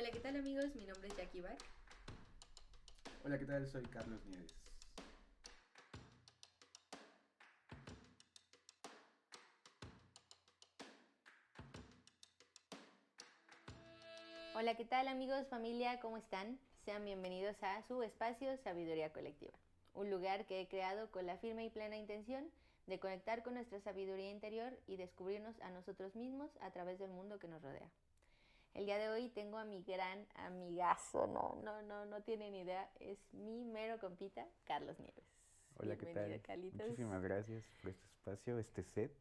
Hola, ¿qué tal amigos? Mi nombre es Jackie Bach. Hola, ¿qué tal? Soy Carlos Nieves. Hola, ¿qué tal amigos, familia? ¿Cómo están? Sean bienvenidos a su espacio Sabiduría Colectiva, un lugar que he creado con la firme y plena intención de conectar con nuestra sabiduría interior y descubrirnos a nosotros mismos a través del mundo que nos rodea. El día de hoy tengo a mi gran amigazo, no tienen idea, es mi mero compita, Carlos Nieves. Hola, ¿qué Bienvenido, tal? Carlitos. Muchísimas gracias por este espacio, este set.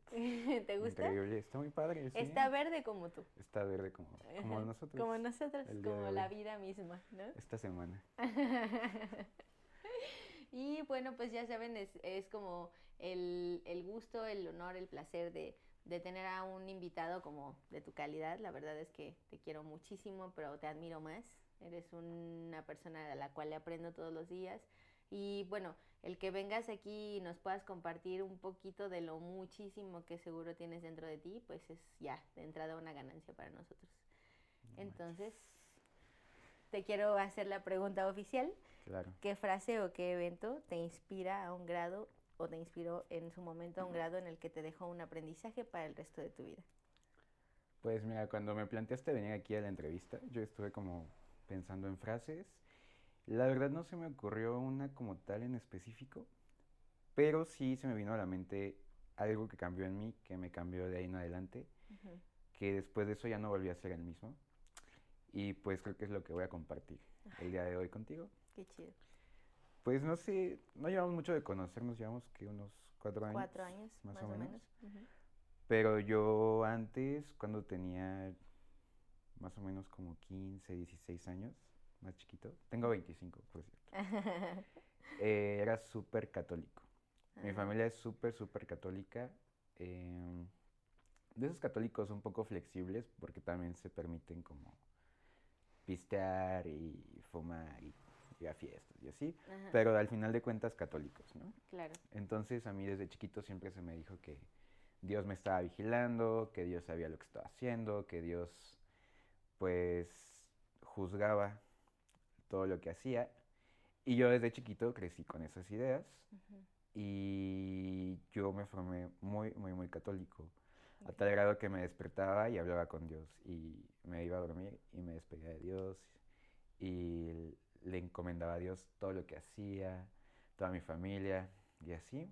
¿Te gusta? Increíble, está muy padre, sí. Está verde como tú. Está verde como nosotros. Como nosotros, El día de como hoy, la vida misma, ¿no? esta semana. Y bueno, pues ya saben, es como el gusto, el honor, el placer de tener a un invitado como de tu calidad. La verdad es que te quiero muchísimo, pero te admiro más. Eres una persona a la cual le aprendo todos los días. Y bueno, el que vengas aquí y nos puedas compartir un poquito de lo muchísimo que seguro tienes dentro de ti, pues es ya de entrada una ganancia para nosotros. No Entonces, manches. te quiero hacer la pregunta oficial. Claro. ¿Qué frase o qué evento te inspira a un grado o te inspiró en su momento a un grado en el que te dejó un aprendizaje para el resto de tu vida? Pues mira, cuando me planteaste venir aquí a la entrevista, yo estuve como pensando en frases. La verdad no se me ocurrió una como tal en específico, pero sí se me vino a la mente algo que cambió en mí, que me cambió de ahí en adelante, Ujú. que después de eso ya no volví a ser el mismo. Y pues creo que es lo que voy a compartir el día de hoy contigo. Qué chido. Pues no sé, no llevamos mucho de conocernos, llevamos que unos 4 años, 4 años, más o más o menos. menos. Ujú. Pero yo antes, cuando tenía más o menos como 15, 16 años, más chiquito, tengo 25, por cierto, era súper católico. Mi Ah, familia es súper, súper católica. em, de esos católicos un poco flexibles porque también se permiten como pistear y fumar y ir a fiestas y así, ajá, pero al final de cuentas católicos, ¿no? claro. Entonces a mí desde chiquito siempre se me dijo que Dios me estaba vigilando, que Dios sabía lo que estaba haciendo, que Dios pues juzgaba todo lo que hacía. Y yo desde chiquito crecí con esas ideas Ujú. y yo me formé muy, muy, muy católico, a Ok. tal grado que me despertaba y hablaba con Dios y me iba a dormir y me despedía de Dios y le encomendaba a Dios todo lo que hacía, toda mi familia y así.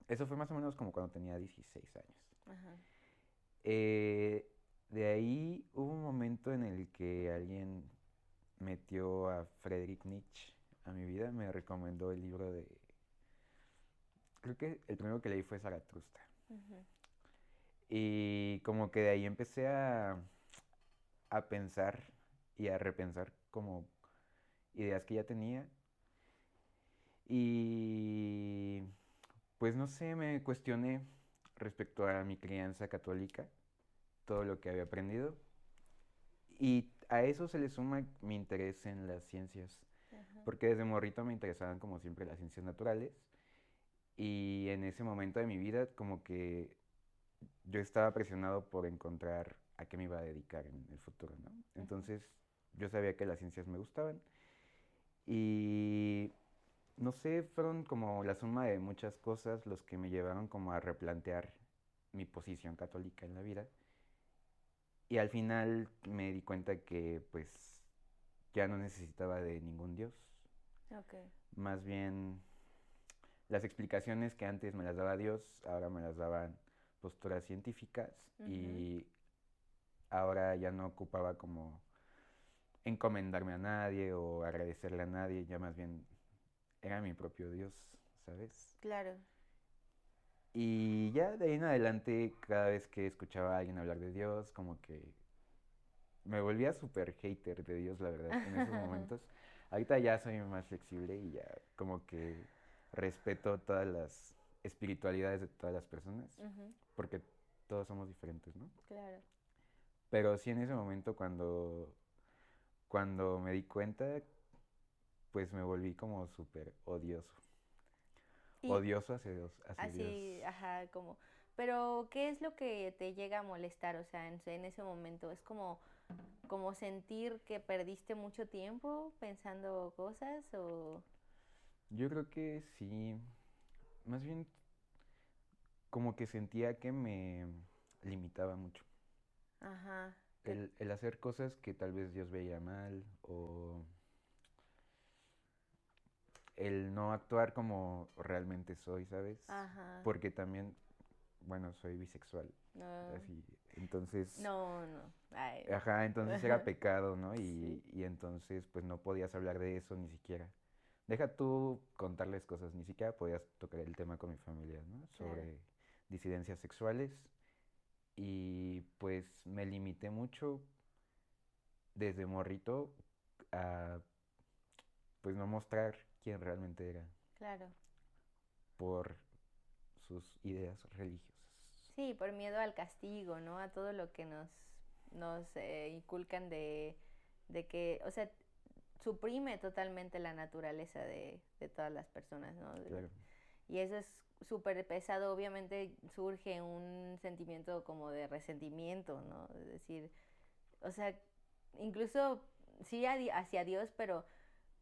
Eso fue más o menos como cuando tenía 16 años. Ajá. Eh, de ahí hubo un momento en el que alguien metió a Friedrich Nietzsche a mi vida, me recomendó el libro de... Creo que el primero que leí fue Zaratustra. Ujú. Y como que de ahí empecé a pensar y a repensar como ideas que ya tenía. Y pues no sé, me cuestioné respecto a mi crianza católica, todo lo que había aprendido. Y a eso se le suma mi interés en las ciencias, Ajá. porque desde morrito me interesaban como siempre las ciencias naturales. Y en ese momento de mi vida como que yo estaba presionado por encontrar a qué me iba a dedicar en el futuro, ¿no? Ujú. Entonces yo sabía que las ciencias me gustaban y no sé, fueron como la suma de muchas cosas los que me llevaron como a replantear mi posición católica en la vida. Y al final me di cuenta que pues ya no necesitaba de ningún Dios. Ok. Más bien las explicaciones que antes me las daba Dios, ahora me las daban posturas científicas Ujú. y ahora ya no ocupaba como encomendarme a nadie o agradecerle a nadie, ya más bien era mi propio Dios, ¿sabes? Claro. Y ya de ahí en adelante, cada vez que escuchaba a alguien hablar de Dios, como que me volvía súper hater de Dios, la verdad, en esos momentos. Ahorita ya soy más flexible y ya como que respeto todas las espiritualidades de todas las personas, Ujú. porque todos somos diferentes, ¿no? Claro. Pero sí en ese momento cuando me di cuenta, pues me volví como súper odioso. Y Odioso hacia Dios. así, Pero, ¿qué es lo que te llega a molestar? O sea, en ese momento, es como como sentir que perdiste mucho tiempo pensando cosas o... Yo creo que sí, más bien como que sentía que me limitaba mucho. Ajá, que... El hacer cosas que tal vez Dios veía mal o el no actuar como realmente soy, ¿sabes? Ajá, Porque también, bueno, soy bisexual, no, así, entonces, no, no, ay, ajá, entonces era pecado, ¿no? sí, Y entonces, pues no podías hablar de eso ni siquiera. Deja tú contarles cosas, ni siquiera podías tocar el tema con mi familia, ¿no? claro, Sobre disidencias sexuales y pues me limité mucho desde morrito a pues no mostrar quién realmente era claro. por sus ideas religiosas. Sí, por miedo al castigo, ¿no? A todo lo que nos inculcan de que, o sea, suprime totalmente la naturaleza de todas las personas, ¿no? Claro. Y eso es súper pesado, obviamente surge un sentimiento como de resentimiento, ¿no? Es decir, o sea, incluso sí hacia Dios, pero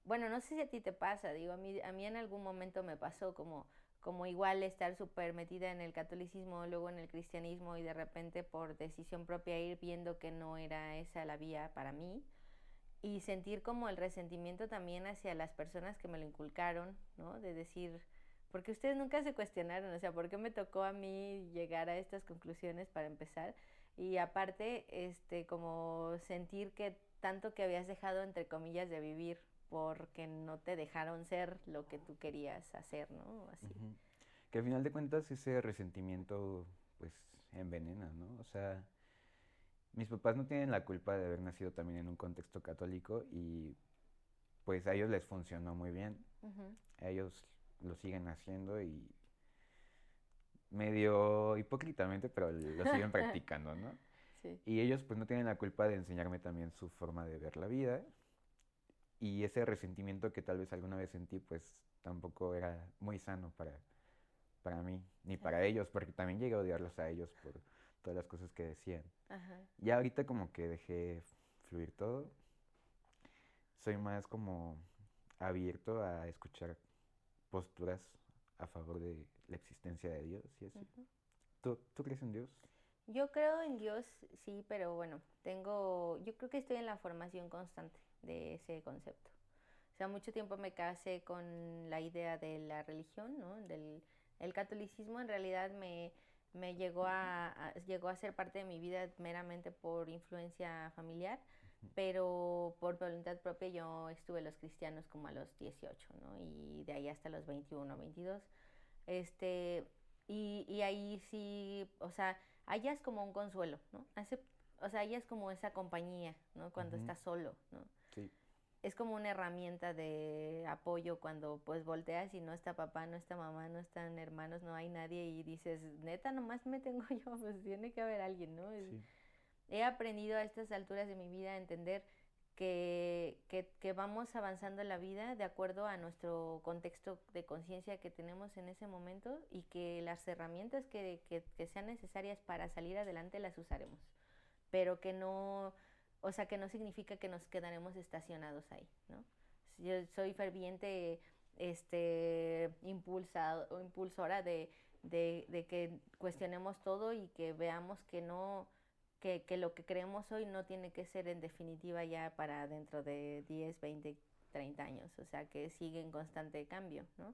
bueno, no sé si a ti te pasa, digo, a mí en algún momento me pasó como igual estar súper metida en el catolicismo, luego en el cristianismo y de repente por decisión propia ir viendo que no era esa la vía para mí y sentir como el resentimiento también hacia las personas que me lo inculcaron, ¿no? De decir, porque ustedes nunca se cuestionaron, o sea, ¿por qué me tocó a mí llegar a estas conclusiones para empezar? Y aparte, como sentir que tanto que habías dejado, entre comillas, de vivir porque no te dejaron ser lo que tú querías hacer, ¿no? Así. Ujú. Que al final de cuentas ese resentimiento pues envenena, ¿no? O sea, mis papás no tienen la culpa de haber nacido también en un contexto católico y pues a ellos les funcionó muy bien. Ujú. A ellos lo siguen haciendo y medio hipócritamente, pero lo siguen practicando, ¿no? Sí. Y ellos pues no tienen la culpa de enseñarme también su forma de ver la vida y ese resentimiento que tal vez alguna vez sentí pues tampoco era muy sano para mí, ni Claro. para ellos, porque también llegué a odiarlos a ellos por todas las cosas que decían. Ajá. Ya ahorita como que dejé fluir todo, soy más como abierto a escuchar posturas a favor de la existencia de Dios y así. Ujú. ¿Tú crees en Dios? Yo creo en Dios, sí, pero bueno, yo creo que estoy en la formación constante de ese concepto. O sea, mucho tiempo me casé con la idea de la religión, ¿no? El catolicismo en realidad me llegó a ser parte de mi vida meramente por influencia familiar, pero por voluntad propia yo estuve en los cristianos como a los 18, ¿no? Y de ahí hasta los 21, 22. Este, y ahí sí, o sea, allá es como un consuelo, ¿no? O sea, allá es como esa compañía, ¿no? Cuando Ujú. estás solo, ¿no? Sí, Es como una herramienta de apoyo cuando pues volteas y no está papá, no está mamá, no están hermanos, no hay nadie y dices, neta, nomás me tengo yo, pues tiene que haber alguien, ¿no? sí. He aprendido a estas alturas de mi vida a entender que vamos avanzando en la vida de acuerdo a nuestro contexto de conciencia que tenemos en ese momento y que las herramientas que sean necesarias para salir adelante las usaremos, pero que no, o sea, que no significa que nos quedaremos estacionados ahí, ¿no? Yo soy ferviente impulsora de que cuestionemos todo y que veamos que no, que lo que creemos hoy no tiene que ser en definitiva ya para dentro de 10 20 30 años, o sea, que sigue en constante cambio, ¿no?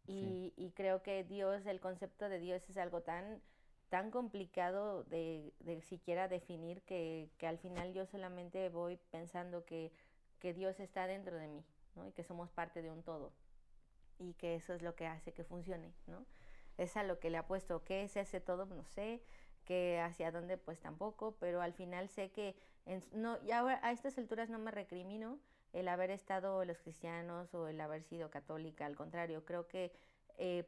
Sí. Y creo que Dios, el concepto de Dios es algo tan complicado de siquiera definir que al final yo solamente voy pensando que Dios está dentro de mí, ¿no? Y que somos parte de un todo y que eso es lo que hace que funcione, ¿no? Es a lo que le apuesto. ¿Qué es ese todo? No sé. ¿Qué hacia dónde? Pues tampoco, pero al final sé que no, y ahora a estas alturas no me recrimino el haber estado los cristianos o el haber sido católica, al contrario, creo que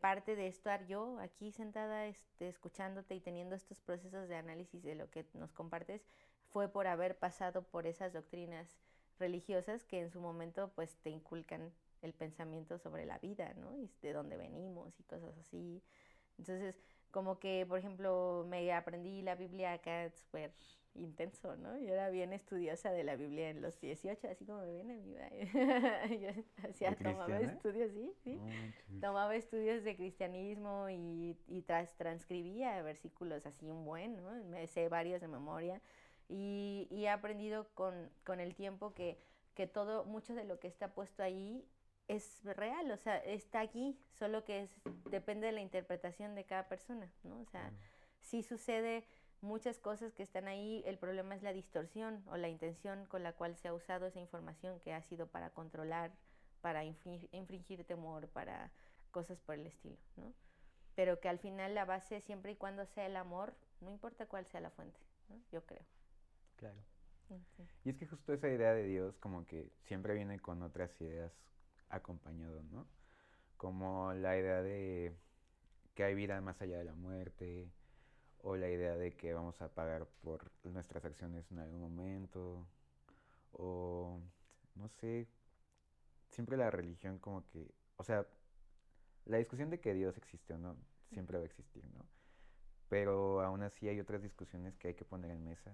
parte de estar yo aquí sentada escuchándote y teniendo estos procesos de análisis de lo que nos compartes fue por haber pasado por esas doctrinas religiosas que en su momento pues te inculcan el pensamiento sobre la vida, ¿no? Y de dónde venimos y cosas así. Entonces, como que, por ejemplo, me aprendí la Biblia acá súper intenso, ¿no? Yo era bien estudiosa de la Biblia en los 18, así como me viene mi Yo hacía, tomaba cristiana? estudios, sí, sí. No manches. Tomaba estudios de cristianismo y transcribía versículos así un buen, ¿no? Me sé varios de memoria y he aprendido con el tiempo que todo, mucho de lo que está puesto ahí es real, o sea, está aquí, solo que depende de la interpretación de cada persona, ¿no? O sea, Claro. sí sucede muchas cosas que están ahí, el problema es la distorsión o la intención con la cual se ha usado esa información que ha sido para controlar, para infringir temor, para cosas por el estilo, ¿no? Pero que al final la base, siempre y cuando sea el amor, no importa cuál sea la fuente, ¿no? Yo creo. Claro. Sí. Y es que justo esa idea de Dios como que siempre viene con otras ideas acompañado, ¿no? Como la idea de que hay vida más allá de la muerte, o la idea de que vamos a pagar por nuestras acciones en algún momento, o no sé, siempre la religión como que, o sea, la discusión de que Dios existe o no, siempre va a existir, ¿no? Pero aún así hay otras discusiones que hay que poner en mesa,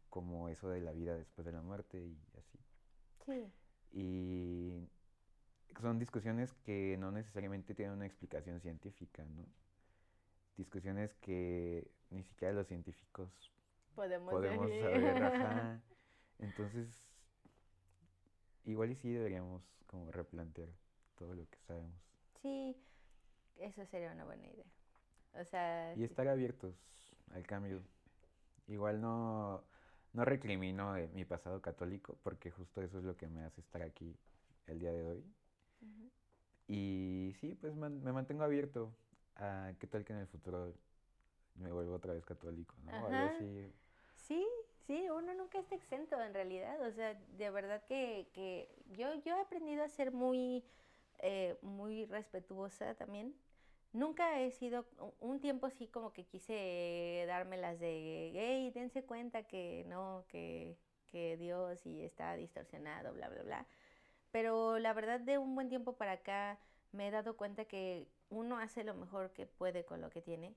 como eso de la vida después de la muerte y así. Sí. Y son discusiones que no necesariamente tienen una explicación científica, ¿no? Discusiones que ni siquiera los científicos Podemos podemos saber, ajá. Entonces, igual y sí deberíamos como replantear todo lo que sabemos. Sí, eso sería una buena idea. O sea, Y estar abiertos al cambio. Igual no recrimino mi pasado católico, porque justo eso es lo que me hace estar aquí el día de hoy. ujú. Y sí, pues me mantengo abierto a qué tal que en el futuro me vuelvo otra vez católico, ¿no? O algo Ajá. así. Sí, sí, uno nunca está exento en realidad. O sea, de verdad que yo he aprendido a ser muy respetuosa también. Nunca he sido, un tiempo sí como que quise dármelas de, hey, dense cuenta que no, que Dios y está distorsionado, bla, bla, bla. Pero la verdad de un buen tiempo para acá me he dado cuenta que uno hace lo mejor que puede con lo que tiene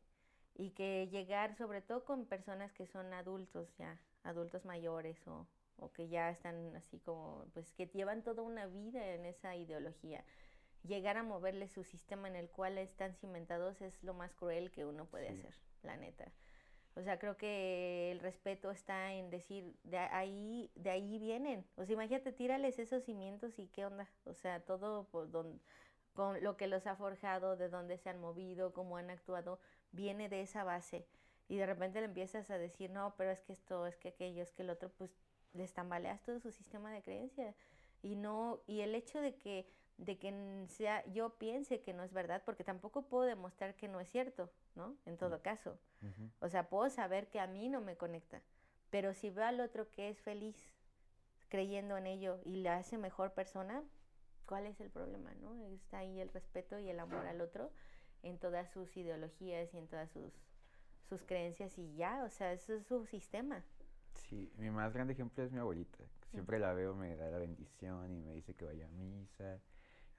y que llegar sobre todo con personas que son adultos ya, adultos mayores o que ya están así como, pues que llevan toda una vida en esa ideología, llegar a moverle su sistema en el cual están cimentados es lo más cruel que uno puede Sí, hacer, la neta. O sea, creo que el respeto está en decir, de ahí vienen. O sea, imagínate, tírales esos cimientos y qué onda. O sea, todo con lo que los ha forjado, de dónde se han movido, cómo han actuado, viene de esa base. Y de repente le empiezas a decir, no, pero es que esto, es que aquello, es que el otro, pues les tambaleas todo su sistema de creencia. Y no, y el hecho de que sea, yo piense que no es verdad, porque tampoco puedo demostrar que no es cierto, ¿no? En no. todo caso. Ujú. O sea, puedo saber que a mí no me conecta, pero si veo al otro que es feliz creyendo en ello y la hace mejor persona, ¿cuál es el problema, no? Está ahí el respeto y el amor al otro en todas sus ideologías y en todas sus creencias y ya, o sea, eso es su sistema. Sí, mi más grande ejemplo es mi abuelita. Mm. Siempre la veo, me da la bendición y me dice que vaya a misa,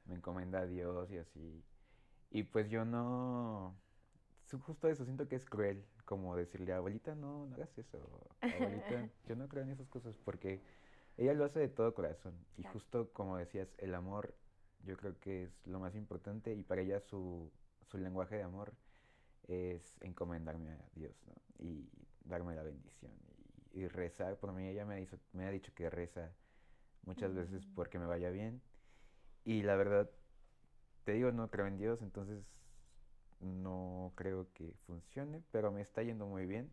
me encomienda a Dios y así. Y pues yo no, justo eso, siento que es cruel, como decirle, abuelita, no hagas eso, abuelita, yo no creo en esas cosas, porque ella lo hace de todo corazón. Y Claro. justo como decías, el amor yo creo que es lo más importante y para ella su lenguaje de amor es encomendarme a Dios, ¿no? Y darme la bendición y rezar por mí. Ella me ha dicho que reza muchas veces Mm. porque me vaya bien. Y la verdad, te digo, no creo en Dios, entonces no creo que funcione, pero me está yendo muy bien.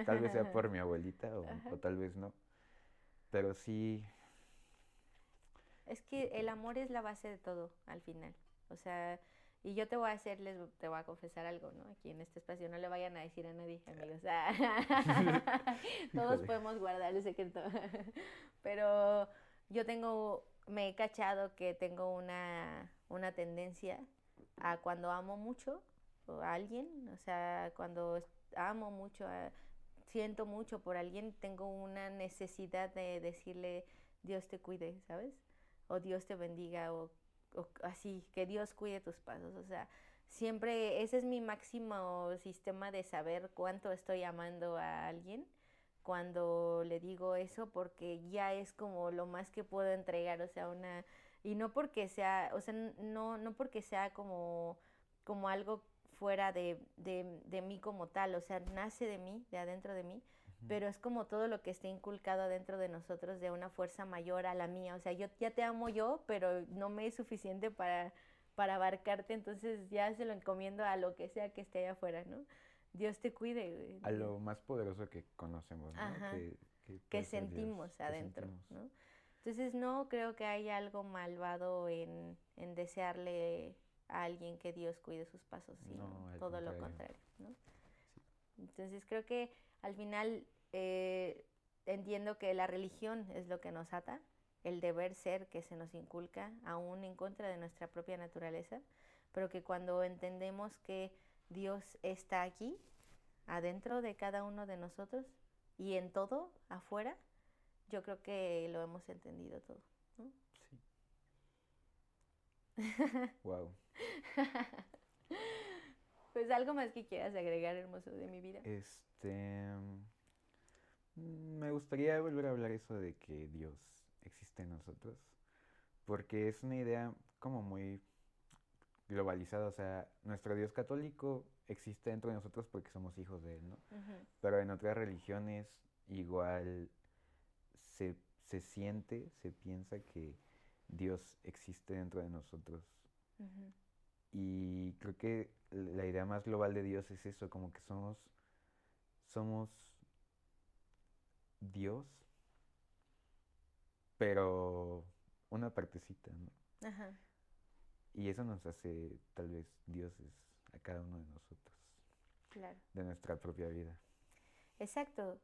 Tal vez sea por mi abuelita Ajá. o tal vez no. Pero sí, Es que el amor es la base de todo al final. O sea, y yo te voy a te voy a confesar algo, ¿no? Aquí en este espacio no le vayan a decir a nadie, amigos. Todos híjole. podemos guardar el secreto. Pero me he cachado que tengo una tendencia a cuando amo mucho a alguien, o sea, amo mucho, siento mucho por alguien, tengo una necesidad de decirle Dios te cuide, ¿sabes? O Dios te bendiga, o así, que Dios cuide tus pasos, o sea, siempre ese es mi máximo sistema de saber cuánto estoy amando a alguien, cuando le digo eso porque ya es como lo más que puedo entregar, o sea, y no porque sea, o sea, no porque sea como algo fuera de mí como tal, o sea, nace de mí, de adentro de mí, Ujú. pero es como todo lo que está inculcado adentro de nosotros de una fuerza mayor a la mía, o sea, yo ya te amo yo, pero no me es suficiente para abarcarte, entonces ya se lo encomiendo a lo que sea que esté allá afuera, ¿no? Dios te cuide, güey. A lo más poderoso que conocemos, ¿no? Ajá, Que que puede ser Dios, sentimos que adentro, sentimos. ¿no? Entonces no creo que haya algo malvado en desearle a alguien que Dios cuide sus pasos, sino No, al todo lo contrario. contrario, ¿no? Sí. Entonces creo que al final entiendo que la religión es lo que nos ata, el deber ser que se nos inculca, aún en contra de nuestra propia naturaleza, pero que cuando entendemos que Dios está aquí, adentro de cada uno de nosotros y en todo afuera, yo creo que lo hemos entendido todo, ¿no? Sí. Wow. Pues algo más que quieras agregar, hermoso, de mi vida. Me gustaría volver a hablar eso de que Dios existe en nosotros, porque es una idea como muy globalizada, o sea, nuestro Dios católico existe dentro de nosotros porque somos hijos de Él, ¿no? Ujú, Pero en otras religiones igual se, se siente, se piensa que Dios existe dentro de nosotros. ujú, Y creo que la idea más global de Dios es eso, como que somos Dios, pero una partecita, ¿no? ajá, Y eso nos hace tal vez dioses a cada uno de nosotros, claro. de nuestra propia vida. Exacto,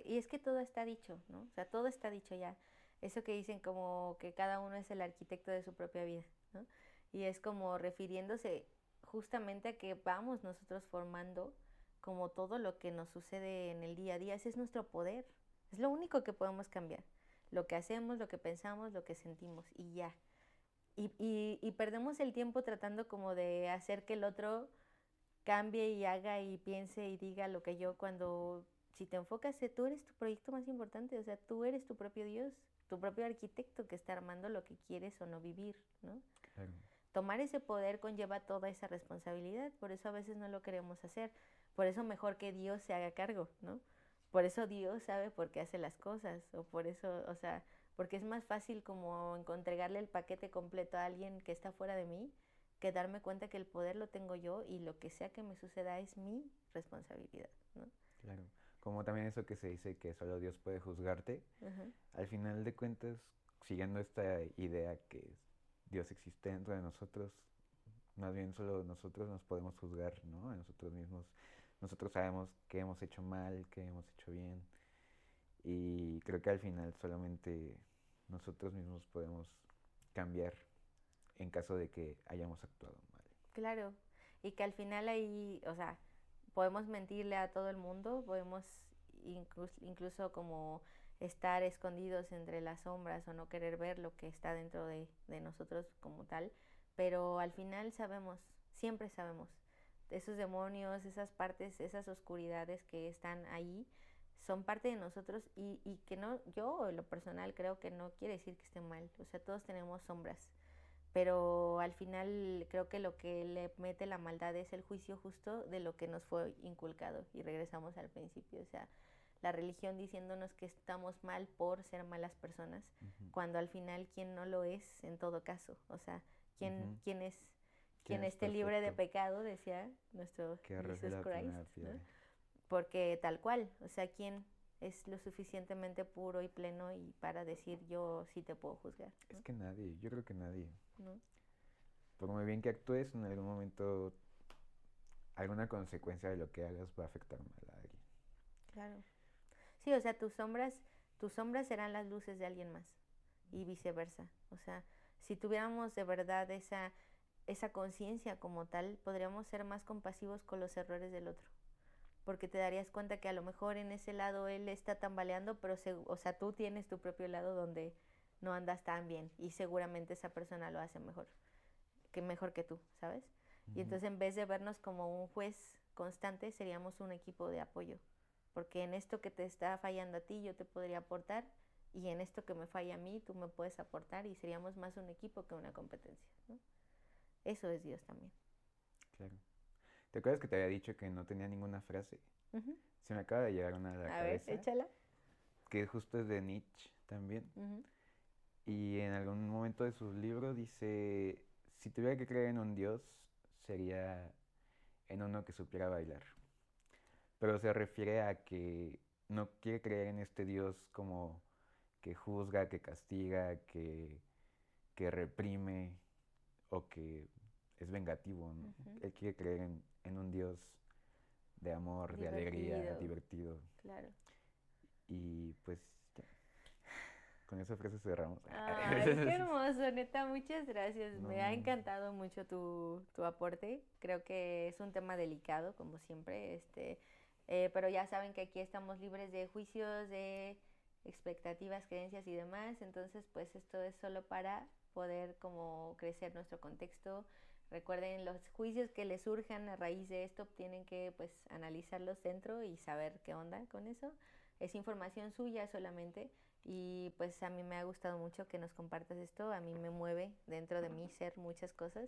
y es que todo está dicho, ¿no? O sea, todo está dicho ya. Eso que dicen como que cada uno es el arquitecto de su propia vida, ¿no? Y es como refiriéndose justamente a que vamos nosotros formando como todo lo que nos sucede en el día a día. Ese es nuestro poder. Es lo único que podemos cambiar. Lo que hacemos, lo que pensamos, lo que sentimos y ya. Y perdemos el tiempo tratando como de hacer que el otro cambie y haga y piense y diga lo que yo cuando, si te enfocas, tú eres tu proyecto más importante, o sea, tú eres tu propio Dios, tu propio arquitecto que está armando lo que quieres o no vivir, ¿no? Claro. Tomar ese poder conlleva toda esa responsabilidad, por eso a veces no lo queremos hacer, por eso mejor que Dios se haga cargo, ¿no? Por eso Dios sabe por qué hace las cosas, o por eso, o sea, porque es más fácil como entregarle el paquete completo a alguien que está fuera de mí, que darme cuenta que el poder lo tengo yo y lo que sea que me suceda es mi responsabilidad, ¿no? Claro. Como también eso que se dice que solo Dios puede juzgarte, Ujú, al final de cuentas, siguiendo esta idea que Dios existe dentro de nosotros, más bien solo nosotros nos podemos juzgar, ¿no? A nosotros mismos. Nosotros sabemos qué hemos hecho mal, qué hemos hecho bien. Y creo que al final solamente nosotros mismos podemos cambiar en caso de que hayamos actuado mal. claro, y que al final ahí, o sea, podemos mentirle a todo el mundo, podemos incluso como estar escondidos entre las sombras o no querer ver lo que está dentro de nosotros como tal, pero al final sabemos, siempre sabemos, esos demonios, esas partes, esas oscuridades que están ahí, son parte de nosotros y que no, yo en lo personal creo que no quiere decir que esté mal, o sea, todos tenemos sombras, pero al final creo que lo que le mete la maldad es el juicio justo de lo que nos fue inculcado y regresamos al principio, o sea, la religión diciéndonos que estamos mal por ser malas personas, Ujú. cuando al final quién no lo es en todo caso, o sea, Ujú. quién es ¿Quién quien es esté libre de perfecto? pecado, decía nuestro Que arroje Jesus la Christ, primera ¿no? piedra. Porque tal cual, o sea, quién es lo suficientemente puro y pleno y para decir yo sí te puedo juzgar, Es ¿no? que nadie, yo creo que nadie. ¿No? Por muy bien que actúes, en algún momento alguna consecuencia de lo que hagas va a afectar mal a alguien. Claro. Sí, o sea, tus sombras serán las luces de alguien más y viceversa. O sea, si tuviéramos de verdad esa conciencia como tal, podríamos ser más compasivos con los errores del otro. Porque te darías cuenta que a lo mejor en ese lado él está tambaleando, pero o sea, tú tienes tu propio lado donde no andas tan bien y seguramente esa persona lo hace mejor que tú, ¿sabes? Y Ujú. entonces en vez de vernos como un juez constante, seríamos un equipo de apoyo, porque en esto que te está fallando a ti yo te podría aportar y en esto que me falla a mí tú me puedes aportar y seríamos más un equipo que una competencia, ¿no? Eso es Dios también. Claro. ¿Te acuerdas que te había dicho que no tenía ninguna frase? Ujú. Se me acaba de llegar una a la A ver, cabeza, échala. que justo es de Nietzsche también. Ujú. Y en algún momento de sus libros dice, si tuviera que creer en un Dios, sería en uno que supiera bailar. Pero se refiere a que no quiere creer en este Dios como que juzga, que castiga, que reprime o que es vengativo, ¿no? Ujú. Él quiere creer en un Dios de amor, de alegría, Divertido, divertido. claro. Y pues ya, con esa frase cerramos. Ay, qué hermoso, neta, muchas gracias. No, Me ha encantado mucho tu aporte. Creo que es un tema delicado, como siempre, pero ya saben que aquí estamos libres de juicios, de expectativas, creencias y demás. Entonces, pues esto es solo para poder como crecer nuestro contexto. Recuerden, los juicios que les surjan a raíz de esto tienen que pues analizarlos dentro y saber qué onda con eso. Es información suya solamente. Y pues a mí me ha gustado mucho que nos compartas esto, a mí me mueve dentro de mí ser muchas cosas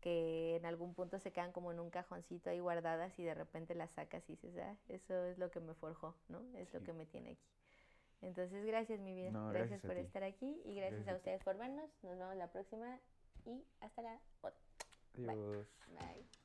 que en algún punto se quedan como en un cajoncito ahí guardadas y de repente las sacas y dices, ah, eso es lo que me forjó, ¿no? Es lo Sí. que me tiene aquí. Entonces, gracias mi vida, No, gracias gracias a por ti. estar aquí y gracias Gracias a a ti. ustedes por vernos. Nos vemos la próxima y hasta la otra. Bye. Adiós. Bye.